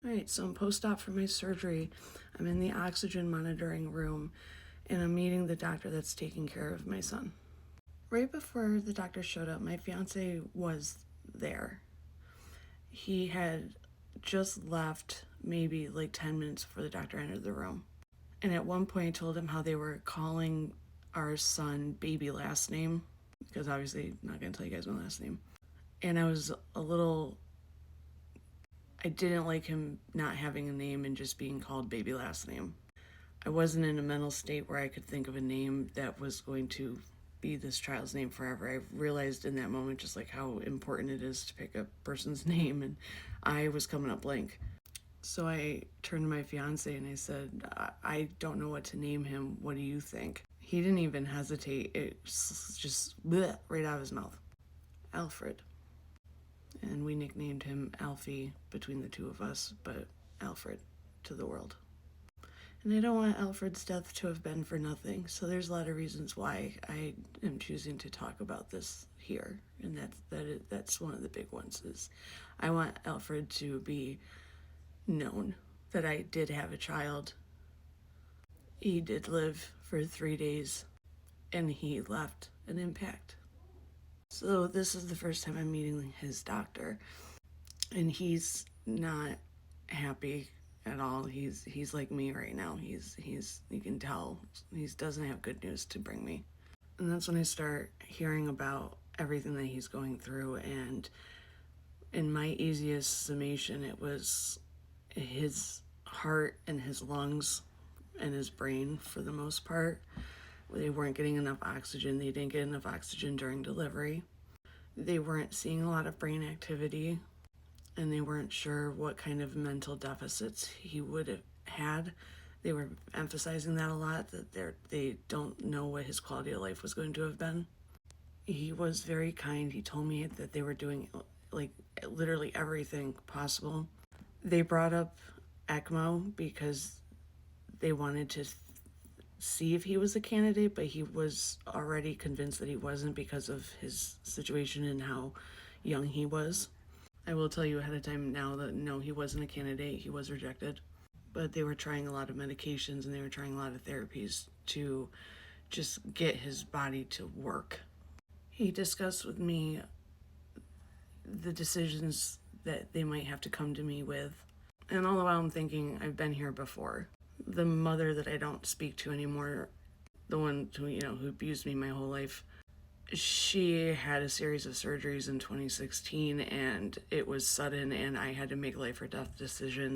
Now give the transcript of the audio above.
All right, so I'm post-op for my surgery. I'm in the oxygen monitoring room, and I'm meeting the doctor that's taking care of my son. Right before the doctor showed up, my fiance was there. He had just left maybe like 10 minutes before the doctor entered the room. And at one point I told him how they were calling our son baby last name, because obviously I'm not going to tell you guys my last name. And I didn't like him not having a name and just being called baby last name. I wasn't in a mental state where I could think of a name that was going to be this child's name forever. I realized in that moment just like how important it is to pick a person's name, and I was coming up blank. So I turned to my fiance and I said, I don't know what to name him. What do you think? He didn't even hesitate. It just bleh, right out of his mouth. Alfred. And we nicknamed him Alfie between the two of us, but Alfred to the world. And I don't want Alfred's death to have been for nothing, so there's a lot of reasons why I am choosing to talk about this here, and that's one of the big ones. Is I want Alfred to be known that I did have a child. He did live for 3 days, and he left an impact. So this is the first time I'm meeting his doctor, and he's not happy at all. He's like me right now. He's you can tell he doesn't have good news to bring me. And that's when I start hearing about everything that he's going through, and in my easiest summation, it was his heart and his lungs and his brain for the most part. They weren't getting enough oxygen. They didn't get enough oxygen during delivery. They weren't seeing a lot of brain activity, and they weren't sure what kind of mental deficits he would have had. They were emphasizing that a lot, that they don't know what his quality of life was going to have been. He was very kind. He told me that they were doing like literally everything possible. They brought up ECMO because they wanted to see if he was a candidate, but he was already convinced that he wasn't because of his situation and how young he was. I will tell you ahead of time now that no, he wasn't a candidate. He was rejected. But they were trying a lot of medications and they were trying a lot of therapies to just get his body to work. He discussed with me the decisions that they might have to come to me with. And all the while I'm thinking, I've been here before. The mother that I don't speak to anymore, the one who abused me my whole life, she had a series of surgeries in 2016, and it was sudden, and I had to make life or death decisions.